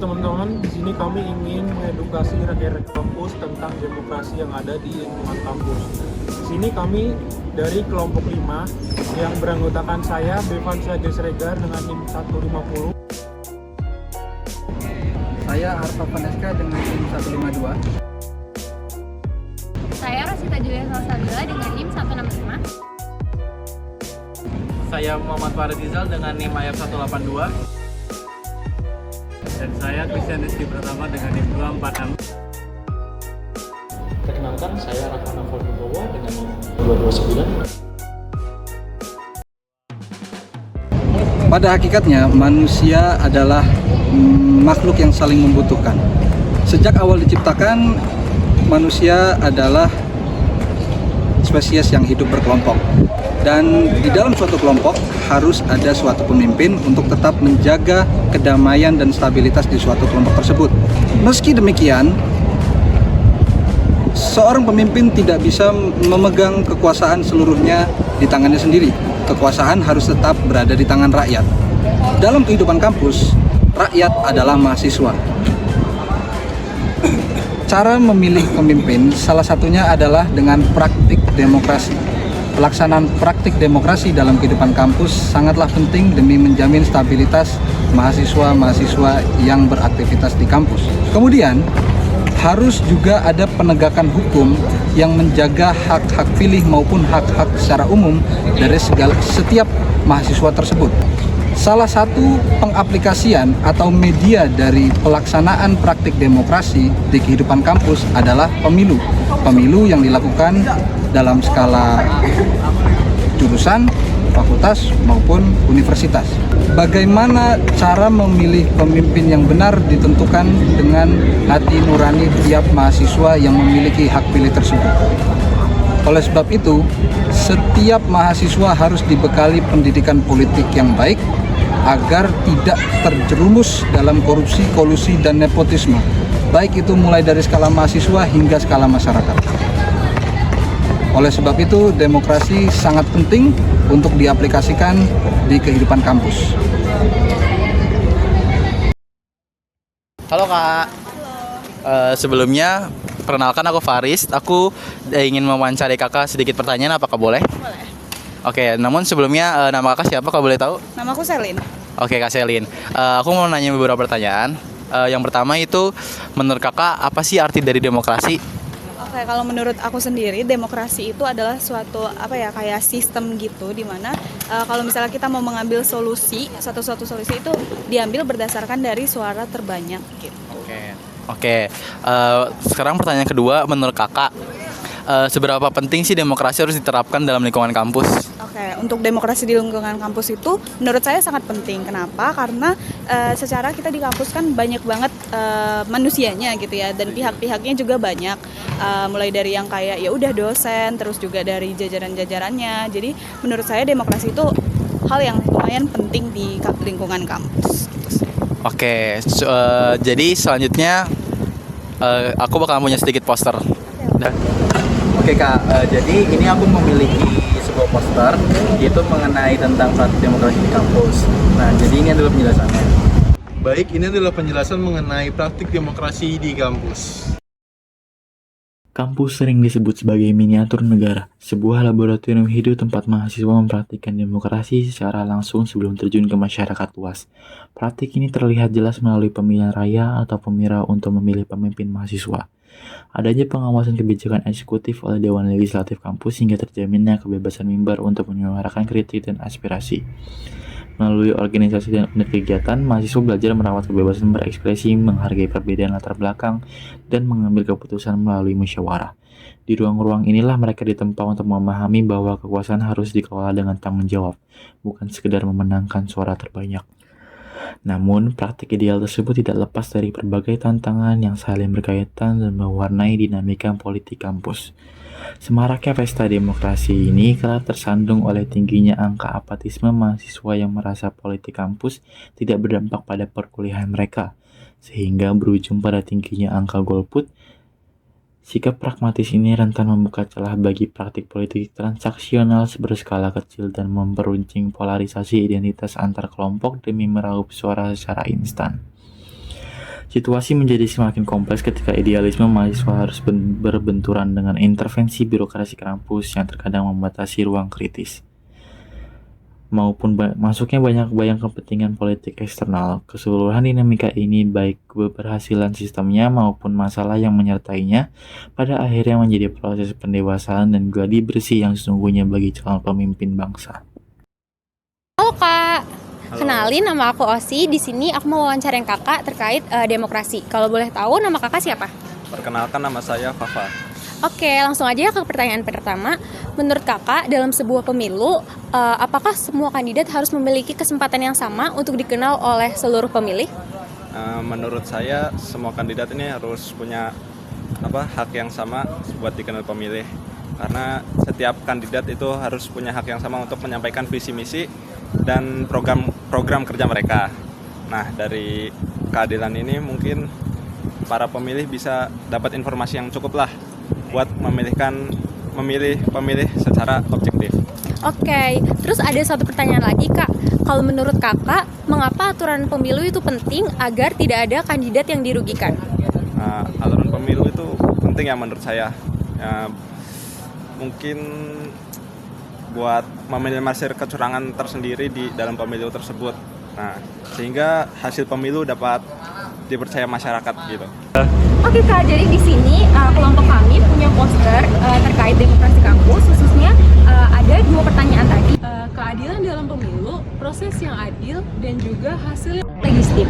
teman-teman, di sini kami ingin mengedukasi rekan-rekan kampus tentang demokrasi yang ada di lingkungan kampus. Di sini kami dari kelompok 5 yang beranggotakan saya, Bevan Syagir Sregar dengan NIM 150. Saya Arta Vaneska dengan NIM 152. Saya Rosita Julia Salsabila dengan NIM 165. Saya Muhammad Farid Rizal dengan NIM AYAP 182. Dan saya Christian Rizky Pratama dengan NIM 246. Perkenalkan, saya Rahman Afon Wibowo dengan NIM 229. Pada hakikatnya, manusia adalah makhluk yang saling membutuhkan. Sejak awal diciptakan, manusia adalah spesies yang hidup berkelompok. Dan di dalam suatu kelompok harus ada suatu pemimpin untuk tetap menjaga kedamaian dan stabilitas di suatu kelompok tersebut. Meski demikian, seorang pemimpin tidak bisa memegang kekuasaan seluruhnya di tangannya sendiri. Kekuasaan harus tetap berada di tangan rakyat. Dalam kehidupan kampus, rakyat adalah mahasiswa. Cara memilih pemimpin salah satunya adalah dengan praktik demokrasi. Pelaksanaan praktik demokrasi dalam kehidupan kampus sangatlah penting demi menjamin stabilitas mahasiswa-mahasiswa yang beraktivitas di kampus. Kemudian, harus juga ada penegakan hukum yang menjaga hak-hak pilih maupun hak-hak secara umum dari setiap mahasiswa tersebut. Salah satu pengaplikasian atau media dari pelaksanaan praktik demokrasi di kehidupan kampus adalah pemilu. Pemilu yang dilakukan dalam skala jurusan, fakultas, maupun universitas. Bagaimana cara memilih pemimpin yang benar ditentukan dengan hati nurani tiap mahasiswa yang memiliki hak pilih tersebut. Oleh sebab itu, setiap mahasiswa harus dibekali pendidikan politik yang baik agar tidak terjerumus dalam korupsi, kolusi, dan nepotisme, baik itu mulai dari skala mahasiswa hingga skala masyarakat. Oleh sebab itu, demokrasi sangat penting untuk diaplikasikan di kehidupan kampus. Halo Kak. Sebelumnya, perkenalkan aku Faris. Aku ingin mewawancari Kakak sedikit pertanyaan, apakah boleh? Boleh. Oke, namun sebelumnya nama Kakak siapa kalau boleh tahu? Nama aku Selin. Oke Kak Selin, aku mau nanya beberapa pertanyaan. Yang pertama itu, menurut Kakak apa sih arti dari demokrasi? Oke, kalau menurut aku sendiri demokrasi itu adalah suatu kayak sistem gitu, dimana kalau misalnya kita mau mengambil solusi, suatu solusi itu diambil berdasarkan dari suara terbanyak gitu. Oke. Sekarang pertanyaan kedua, menurut Kakak seberapa penting sih demokrasi harus diterapkan dalam lingkungan kampus? Oke, untuk demokrasi di lingkungan kampus itu menurut saya sangat penting. Kenapa? Karena secara kita di kampus kan banyak banget manusianya gitu ya, dan pihak-pihaknya juga banyak. Mulai dari yang kayak ya udah dosen, terus juga dari jajaran-jajarannya. Jadi menurut saya demokrasi itu hal yang lumayan penting di lingkungan kampus. Gitu. Oke, jadi selanjutnya aku bakal punya sedikit poster. Oke Kak, jadi ini aku memiliki sebuah poster yaitu mengenai tentang praktik demokrasi di kampus. Nah, jadi ini adalah penjelasannya. Baik, ini adalah penjelasan mengenai praktik demokrasi di kampus. Kampus sering disebut sebagai miniatur negara, sebuah laboratorium hidup tempat mahasiswa mempraktikkan demokrasi secara langsung sebelum terjun ke masyarakat luas. Praktik ini terlihat jelas melalui pemilihan raya atau pemira untuk memilih pemimpin mahasiswa. Adanya pengawasan kebijakan eksekutif oleh Dewan Legislatif kampus hingga terjaminnya kebebasan mimbar untuk menyuarakan kritik dan aspirasi. Melalui organisasi dan unit kegiatan, mahasiswa belajar merawat kebebasan berekspresi, menghargai perbedaan latar belakang, dan mengambil keputusan melalui musyawarah. Di ruang-ruang inilah mereka ditempa untuk memahami bahwa kekuasaan harus dikelola dengan tanggung jawab, bukan sekedar memenangkan suara terbanyak. Namun, praktik ideal tersebut tidak lepas dari berbagai tantangan yang saling berkaitan dan mewarnai dinamika politik kampus. Semaraknya pesta demokrasi ini kerap tersandung oleh tingginya angka apatisme mahasiswa yang merasa politik kampus tidak berdampak pada perkuliahan mereka, sehingga berujung pada tingginya angka golput. Sikap pragmatis ini rentan membuka celah bagi praktik politik transaksional berskala kecil dan memperuncing polarisasi identitas antar kelompok demi meraup suara secara instan. Situasi menjadi semakin kompleks ketika idealisme mahasiswa harus berbenturan dengan intervensi birokrasi kampus yang terkadang membatasi ruang kritis maupun masuknya banyak bayang kepentingan politik eksternal. Keseluruhan dinamika ini, baik keberhasilan sistemnya maupun masalah yang menyertainya, pada akhirnya menjadi proses pendewasaan dan gladi bersih yang sesungguhnya bagi calon pemimpin bangsa. Halo Kak, kenalin nama aku Osi. Di sini aku mau wawancarain Kakak terkait demokrasi. Kalau boleh tahu nama Kakak siapa? Perkenalkan, nama saya Fafa. Oke, langsung aja ke pertanyaan pertama. Menurut Kakak, dalam sebuah pemilu, apakah semua kandidat harus memiliki kesempatan yang sama untuk dikenal oleh seluruh pemilih? Menurut saya semua kandidat ini harus punya hak yang sama buat dikenal pemilih. Karena setiap kandidat itu harus punya hak yang sama untuk menyampaikan visi misi dan program kerja mereka. Nah, dari keadilan ini mungkin para pemilih bisa dapat informasi yang cukup lah buat memilih pemilih secara objektif. Oke, terus ada satu pertanyaan lagi Kak. Kalau menurut Kakak, mengapa aturan pemilu itu penting agar tidak ada kandidat yang dirugikan? Aturan pemilu itu penting ya menurut saya. Mungkin buat meminimalisir kecurangan tersendiri di dalam pemilu tersebut. Nah, sehingga hasil pemilu dapat dipercaya masyarakat gitu. Oke Kak, jadi di sini kelompok kami punya poster terkait demokrasi kampus, khususnya ada 2 pertanyaan tadi. Keadilan dalam pemilu, proses yang adil, dan juga hasil yang Legislatif.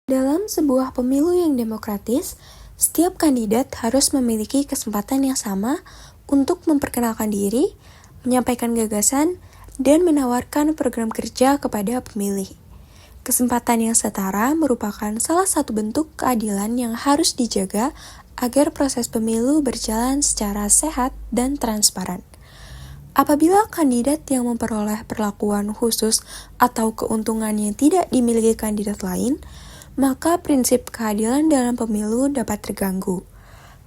Dalam sebuah pemilu yang demokratis, setiap kandidat harus memiliki kesempatan yang sama untuk memperkenalkan diri, menyampaikan gagasan, dan menawarkan program kerja kepada pemilih. Kesempatan yang setara merupakan salah satu bentuk keadilan yang harus dijaga agar proses pemilu berjalan secara sehat dan transparan. Apabila kandidat yang memperoleh perlakuan khusus atau keuntungan yang tidak dimiliki kandidat lain, maka prinsip keadilan dalam pemilu dapat terganggu.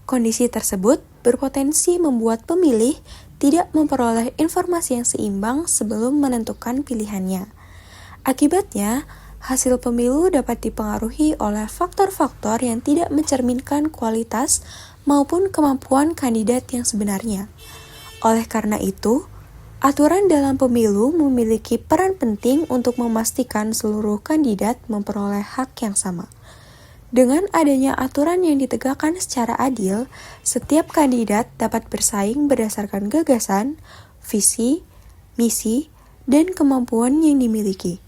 Kondisi tersebut berpotensi membuat pemilih tidak memperoleh informasi yang seimbang sebelum menentukan pilihannya. Akibatnya, hasil pemilu dapat dipengaruhi oleh faktor-faktor yang tidak mencerminkan kualitas maupun kemampuan kandidat yang sebenarnya. Oleh karena itu, aturan dalam pemilu memiliki peran penting untuk memastikan seluruh kandidat memperoleh hak yang sama. Dengan adanya aturan yang ditegakkan secara adil, setiap kandidat dapat bersaing berdasarkan gagasan, visi, misi, dan kemampuan yang dimiliki.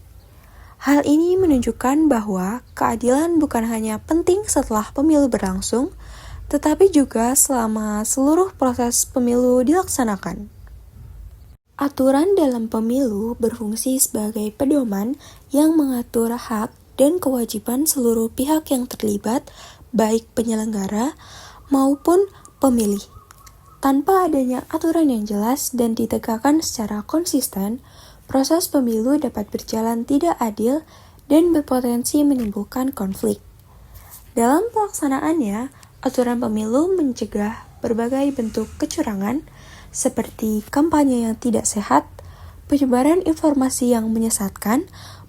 Hal ini menunjukkan bahwa keadilan bukan hanya penting setelah pemilu berlangsung, tetapi juga selama seluruh proses pemilu dilaksanakan. Aturan dalam pemilu berfungsi sebagai pedoman yang mengatur hak dan kewajiban seluruh pihak yang terlibat, baik penyelenggara maupun pemilih. Tanpa adanya aturan yang jelas dan ditegakkan secara konsisten, proses pemilu dapat berjalan tidak adil dan berpotensi menimbulkan konflik. Dalam pelaksanaannya, aturan pemilu mencegah berbagai bentuk kecurangan seperti kampanye yang tidak sehat, penyebaran informasi yang menyesatkan,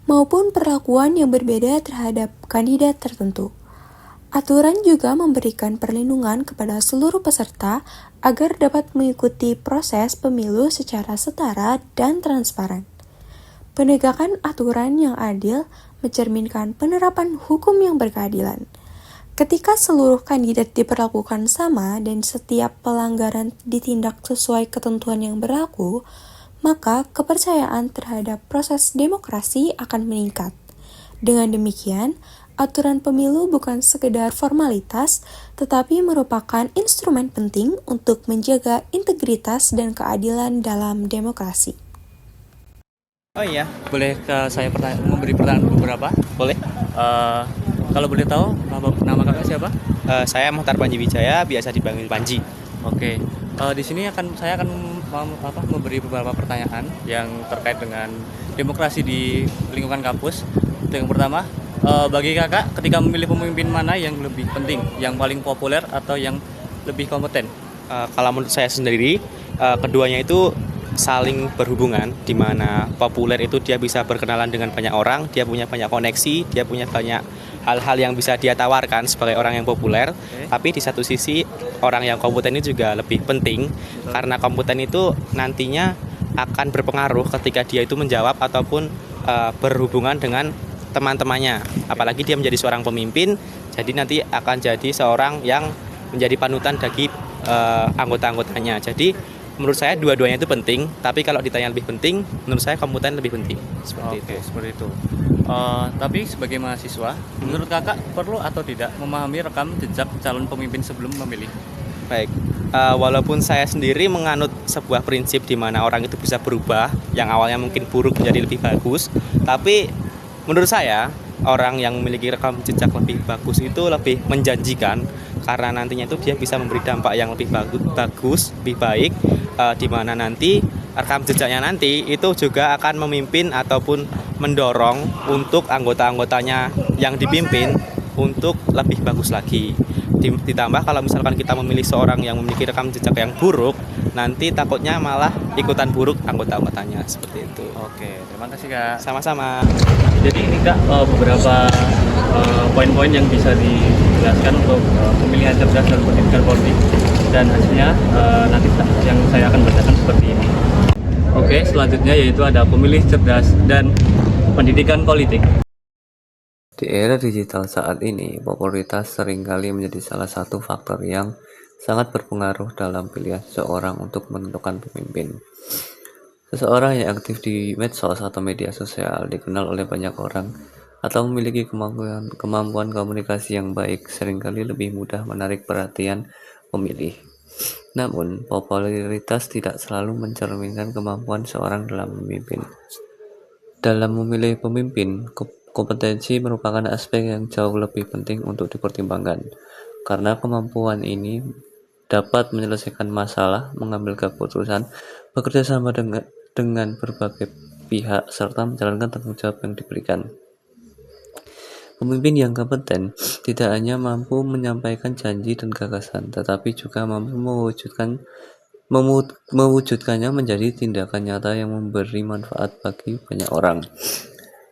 maupun perlakuan yang berbeda terhadap kandidat tertentu. Aturan juga memberikan perlindungan kepada seluruh peserta agar dapat mengikuti proses pemilu secara setara dan transparan. Penegakan aturan yang adil mencerminkan penerapan hukum yang berkeadilan. Ketika seluruh kandidat diperlakukan sama dan setiap pelanggaran ditindak sesuai ketentuan yang berlaku, maka kepercayaan terhadap proses demokrasi akan meningkat. Dengan demikian, aturan pemilu bukan sekedar formalitas, tetapi merupakan instrumen penting untuk menjaga integritas dan keadilan dalam demokrasi. Oh iya, boleh saya memberi pertanyaan beberapa? Boleh. Kalau boleh tahu, nama kakak siapa? Saya Muhtar Panji Wijaya, biasa dipanggil Panji. Oke. Di sini saya akan memberi beberapa pertanyaan yang terkait dengan demokrasi di lingkungan kampus. Yang pertama, bagi kakak, ketika memilih pemimpin mana yang lebih penting, yang paling populer atau yang lebih kompeten? Kalau menurut saya sendiri, keduanya itu saling berhubungan, di mana populer itu dia bisa berkenalan dengan banyak orang, dia punya banyak koneksi, dia punya banyak hal-hal yang bisa dia tawarkan sebagai orang yang populer. Tapi di satu sisi orang yang kompeten ini juga lebih penting, karena kompeten itu nantinya akan berpengaruh ketika dia itu menjawab ataupun berhubungan dengan teman-temannya. Apalagi dia menjadi seorang pemimpin, jadi nanti akan jadi seorang yang menjadi panutan bagi anggota-anggotanya. Jadi menurut saya dua-duanya itu penting, tapi kalau ditanya lebih penting, menurut saya kompeten lebih penting. Seperti itu. Tapi sebagai mahasiswa, menurut kakak perlu atau tidak memahami rekam jejak calon pemimpin sebelum memilih? Baik, walaupun saya sendiri menganut sebuah prinsip di mana orang itu bisa berubah, yang awalnya mungkin buruk menjadi lebih bagus, tapi menurut saya orang yang memiliki rekam jejak lebih bagus itu lebih menjanjikan, karena nantinya itu dia bisa memberi dampak yang lebih bagus, lebih baik, di mana nanti rekam jejaknya nanti itu juga akan memimpin ataupun mendorong untuk anggota-anggotanya yang dipimpin untuk lebih bagus lagi. Ditambah kalau misalkan kita memilih seorang yang memiliki rekam jejak yang buruk, nanti takutnya malah ikutan buruk anggota-anggotanya, seperti itu. Oke, terima kasih Kak. Sama-sama. Jadi ini Kak, beberapa poin-poin yang bisa dijelaskan untuk pemilihan cerdas dalam pendidikan politik, dan hasilnya nanti yang saya akan bacakan seperti ini. Oke, selanjutnya yaitu ada pemilih cerdas dan pendidikan politik. Di era digital saat ini, popularitas seringkali menjadi salah satu faktor yang sangat berpengaruh dalam pilihan seseorang untuk menentukan pemimpin. Seseorang yang aktif di medsos atau media sosial, dikenal oleh banyak orang, atau memiliki kemampuan komunikasi yang baik, seringkali lebih mudah menarik perhatian pemilih. Namun, popularitas tidak selalu mencerminkan kemampuan seorang dalam memimpin. Dalam memilih pemimpin, kompetensi merupakan aspek yang jauh lebih penting untuk dipertimbangkan, karena kemampuan ini dapat menyelesaikan masalah, mengambil keputusan, bekerja sama dengan berbagai pihak, serta menjalankan tanggung jawab yang diberikan. Pemimpin yang kompeten tidak hanya mampu menyampaikan janji dan gagasan, tetapi juga mampu mewujudkannya menjadi tindakan nyata yang memberi manfaat bagi banyak orang.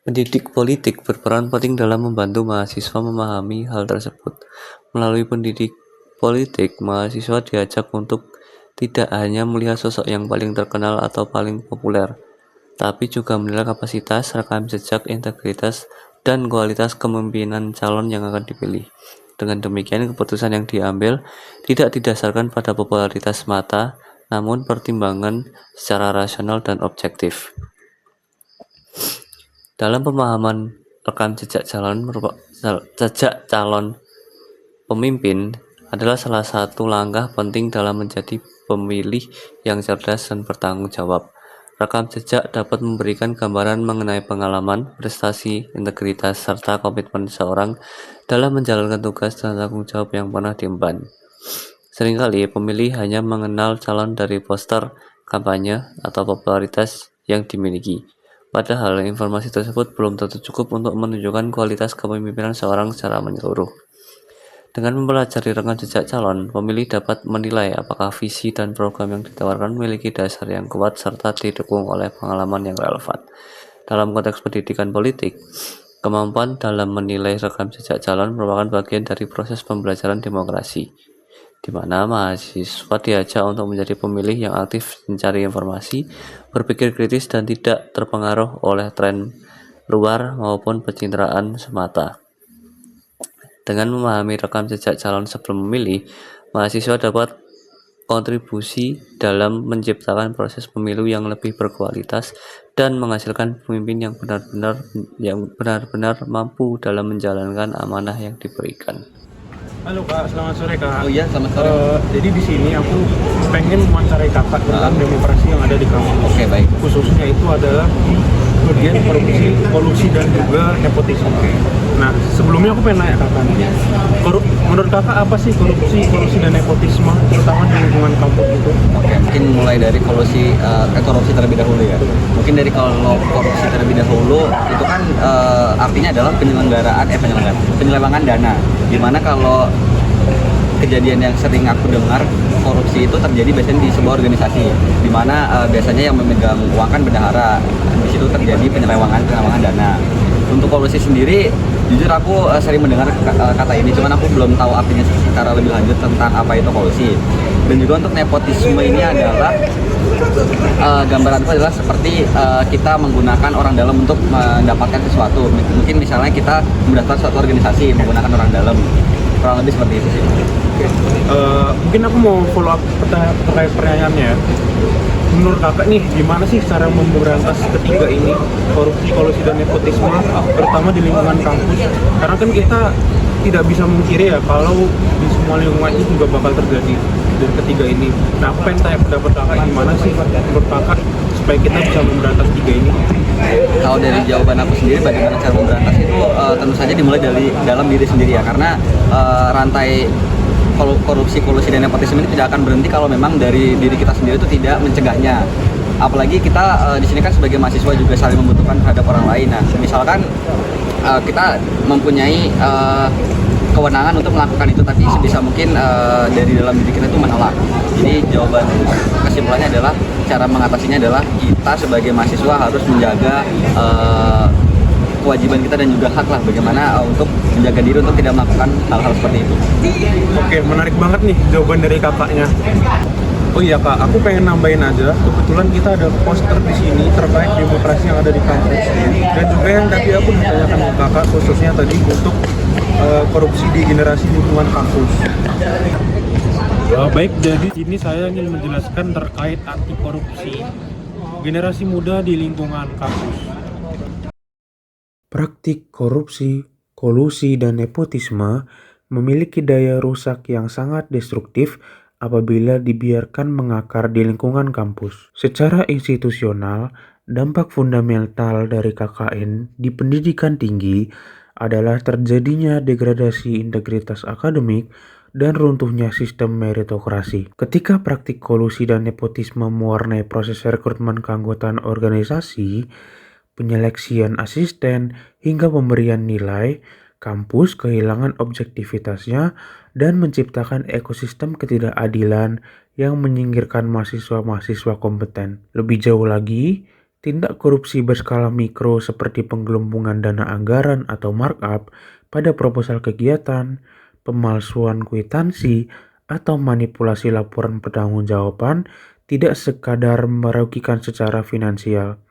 Pendidik politik berperan penting dalam membantu mahasiswa memahami hal tersebut. Melalui pendidik politik, mahasiswa diajak untuk tidak hanya melihat sosok yang paling terkenal atau paling populer, tapi juga menilai kapasitas, rekam jejak, integritas, dan kualitas kepemimpinan calon yang akan dipilih. Dengan demikian, keputusan yang diambil tidak didasarkan pada popularitas semata, namun pertimbangan secara rasional dan objektif. Dalam pemahaman rekam jejak calon pemimpin adalah salah satu langkah penting dalam menjadi pemilih yang cerdas dan bertanggung jawab. Rekam jejak dapat memberikan gambaran mengenai pengalaman, prestasi, integritas, serta komitmen seseorang dalam menjalankan tugas dan tanggung jawab yang pernah diemban. Seringkali pemilih hanya mengenal calon dari poster, kampanye, atau popularitas yang dimiliki. Padahal informasi tersebut belum tentu cukup untuk menunjukkan kualitas kepemimpinan seorang secara menyeluruh. Dengan mempelajari rekam jejak calon, pemilih dapat menilai apakah visi dan program yang ditawarkan memiliki dasar yang kuat serta didukung oleh pengalaman yang relevan. Dalam konteks pendidikan politik, kemampuan dalam menilai rekam jejak calon merupakan bagian dari proses pembelajaran demokrasi, di mana mahasiswa diajak untuk menjadi pemilih yang aktif, mencari informasi, berpikir kritis, dan tidak terpengaruh oleh tren luar maupun pencitraan semata. Dengan memahami rekam jejak calon sebelum memilih, mahasiswa dapat kontribusi dalam menciptakan proses pemilu yang lebih berkualitas dan menghasilkan pemimpin yang benar-benar mampu dalam menjalankan amanah yang diberikan. Halo Kak, selamat sore Kak. Oh iya, selamat sore. Jadi di sini aku pengen mewawancarai Kakak tentang demokrasi yang ada di kampus. Oke, baik. Khususnya itu adalah di bagian kolusi dan juga nepotisme. Nah, sebelumnya aku pengen nanya Kakak nih. Menurut Kakak apa sih kolusi dan nepotisme, terutama di lingkungan kampus itu? Oke, mungkin mulai dari korupsi terlebih dahulu ya. Mungkin dari kalau korupsi terlebih dahulu itu kan artinya adalah penyelewengan dana. Dimana kalau kejadian yang sering aku dengar, korupsi itu terjadi biasanya di sebuah organisasi, di mana biasanya yang memegang uang kan bendahara. Di situ terjadi penyelewangan dana. Untuk korupsi sendiri, jujur aku sering mendengar kata ini, cuman aku belum tahu artinya secara lebih lanjut tentang apa itu korupsi. Dan juga untuk nepotisme ini adalah gambaranku adalah seperti kita menggunakan orang dalam untuk mendapatkan sesuatu. Mungkin misalnya kita mendaftar suatu organisasi menggunakan orang dalam, kurang lebih seperti itu sih. Mungkin aku mau follow up terkait pertanyaannya. Menurut kakak nih, gimana sih cara memberantas ketiga ini, korupsi, kolusi, dan nepotisme, terutama di lingkungan kampus? Karena kan kita tidak bisa mengkiri ya kalau di semua lingkungan itu juga bakal terjadi dari ketiga ini. Nah, aku pengen tanya pendapat kakak, gimana sih menurut kakak supaya kita bisa memberantas tiga ini? Kalau dari jawaban aku sendiri, bagaimana cara memberantas itu tentu saja dimulai dari dalam diri sendiri ya, karena rantai korupsi, kolusi, dan nepotisme ini tidak akan berhenti kalau memang dari diri kita sendiri itu tidak mencegahnya. Apalagi kita di sini kan sebagai mahasiswa juga saling membutuhkan terhadap orang lain. Nah, misalkan kita mempunyai kewenangan untuk melakukan itu, tapi sebisa mungkin dari dalam diri kita itu menolak. Jadi jawaban kesimpulannya adalah cara mengatasinya adalah kita sebagai mahasiswa harus menjaga kewajiban kita dan juga hak lah, bagaimana untuk menjaga diri untuk tidak melakukan hal-hal seperti itu. Oke, menarik banget nih jawaban dari kakaknya. Oh iya kak, aku pengen nambahin aja. Kebetulan kita ada poster di sini terkait demokrasi yang ada di kampus, dan juga yang tadi aku ditanyakan ke kakak khususnya tadi untuk korupsi di generasi lingkungan kampus. Baik, jadi ini saya ingin menjelaskan terkait anti korupsi generasi muda di lingkungan kampus. Praktik korupsi, kolusi, dan nepotisme memiliki daya rusak yang sangat destruktif apabila dibiarkan mengakar di lingkungan kampus. Secara institusional, dampak fundamental dari KKN di pendidikan tinggi adalah terjadinya degradasi integritas akademik dan runtuhnya sistem meritokrasi. Ketika praktik kolusi dan nepotisme mewarnai proses rekrutmen keanggotaan organisasi, penyeleksian asisten, hingga pemberian nilai, kampus kehilangan objektivitasnya dan menciptakan ekosistem ketidakadilan yang menyingkirkan mahasiswa-mahasiswa kompeten. Lebih jauh lagi, tindak korupsi berskala mikro seperti penggelembungan dana anggaran atau markup pada proposal kegiatan, pemalsuan kwitansi, atau manipulasi laporan pertanggungjawaban tidak sekadar merugikan secara finansial.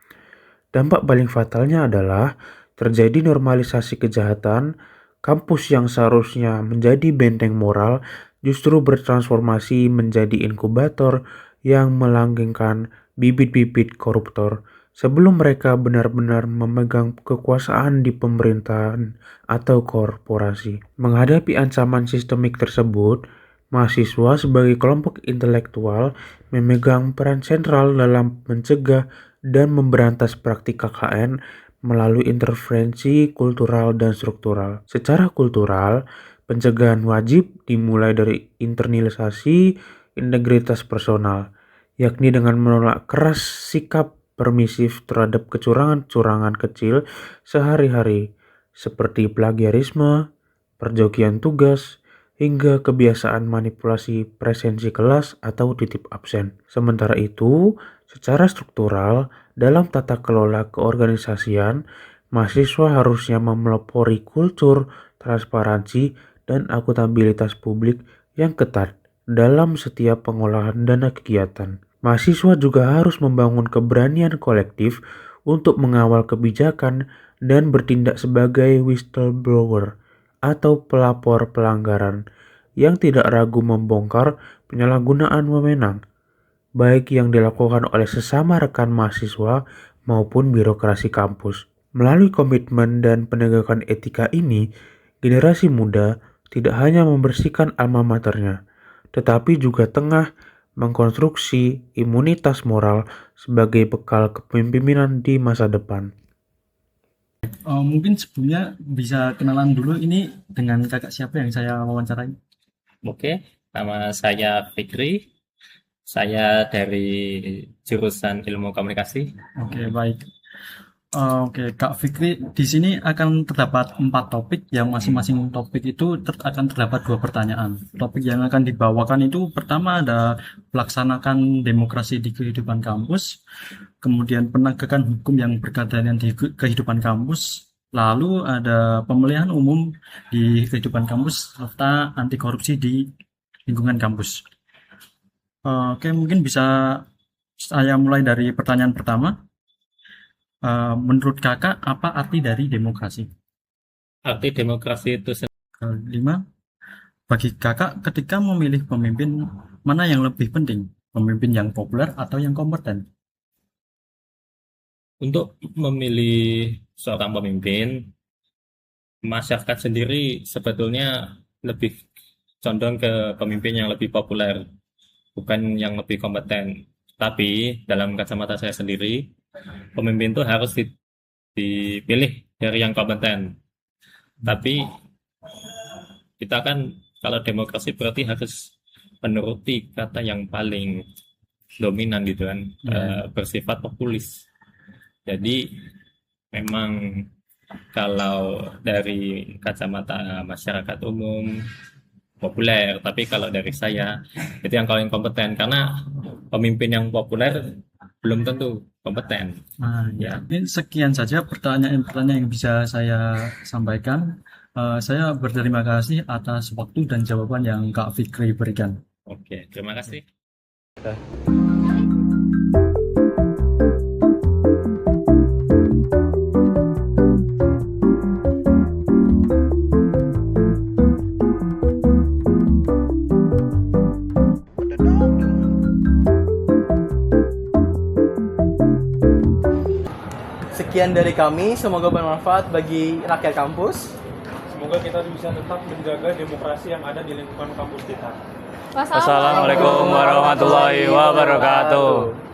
Dampak paling fatalnya adalah terjadi normalisasi kejahatan. Kampus yang seharusnya menjadi benteng moral justru bertransformasi menjadi inkubator yang melanggengkan bibit-bibit koruptor sebelum mereka benar-benar memegang kekuasaan di pemerintahan atau korporasi. Menghadapi ancaman sistemik tersebut, mahasiswa sebagai kelompok intelektual memegang peran sentral dalam mencegah dan memberantas praktik KKN melalui intervensi kultural dan struktural. Secara kultural, pencegahan wajib dimulai dari internalisasi integritas personal, yakni dengan menolak keras sikap permisif terhadap kecurangan-curangan kecil sehari-hari, seperti plagiarisme, perjokian tugas, hingga kebiasaan manipulasi presensi kelas atau titip absen. Sementara itu, secara struktural, dalam tata kelola keorganisasian, mahasiswa harusnya memelopori kultur, transparansi, dan akuntabilitas publik yang ketat dalam setiap pengolahan dana kegiatan. Mahasiswa juga harus membangun keberanian kolektif untuk mengawal kebijakan dan bertindak sebagai whistleblower atau pelapor pelanggaran yang tidak ragu membongkar penyalahgunaan wewenang, baik yang dilakukan oleh sesama rekan mahasiswa maupun birokrasi kampus. Melalui komitmen dan penegakan etika ini, generasi muda tidak hanya membersihkan alma maternya, tetapi juga tengah mengkonstruksi imunitas moral sebagai bekal kepemimpinan di masa depan. Mungkin sebelumnya bisa kenalan dulu ini dengan kakak siapa yang saya wawancarai. Oke, nama saya Fikri. Saya dari jurusan Ilmu Komunikasi. Oke, baik. Oke, Kak Fikri, di sini akan terdapat 4 topik, yang masing-masing topik itu akan terdapat 2 pertanyaan. Topik yang akan dibawakan itu pertama ada pelaksanakan demokrasi di kehidupan kampus, kemudian penegakan hukum yang berkeadilan di kehidupan kampus, lalu ada pemilihan umum di kehidupan kampus, serta anti korupsi di lingkungan kampus. Oke, mungkin bisa saya mulai dari pertanyaan pertama. Menurut kakak, apa arti dari demokrasi? Arti demokrasi itu 5. Bagi kakak, ketika memilih pemimpin, mana yang lebih penting? Pemimpin yang populer atau yang kompeten? untuk memilih seorang pemimpin, masyarakat sendiri sebetulnya lebih condong ke pemimpin yang lebih populer, bukan yang lebih kompeten. Tapi dalam kacamata saya sendiri, pemimpin itu harus dipilih dari yang kompeten. Tapi kita kan kalau demokrasi berarti harus menuruti kata yang paling dominan gitu kan, bersifat populis. Jadi memang kalau dari kacamata masyarakat umum populer, tapi kalau dari saya itu yang paling kompeten, karena pemimpin yang populer belum tentu kompeten. Ya. Ini sekian saja pertanyaan-pertanyaan yang bisa saya sampaikan. Saya berterima kasih atas waktu dan jawaban yang Kak Fikri berikan. Oke, terima kasih. Sekian dari kami, semoga bermanfaat bagi rakyat kampus. Semoga kita bisa tetap menjaga demokrasi yang ada di lingkungan kampus kita. Wassalamualaikum warahmatullahi wabarakatuh.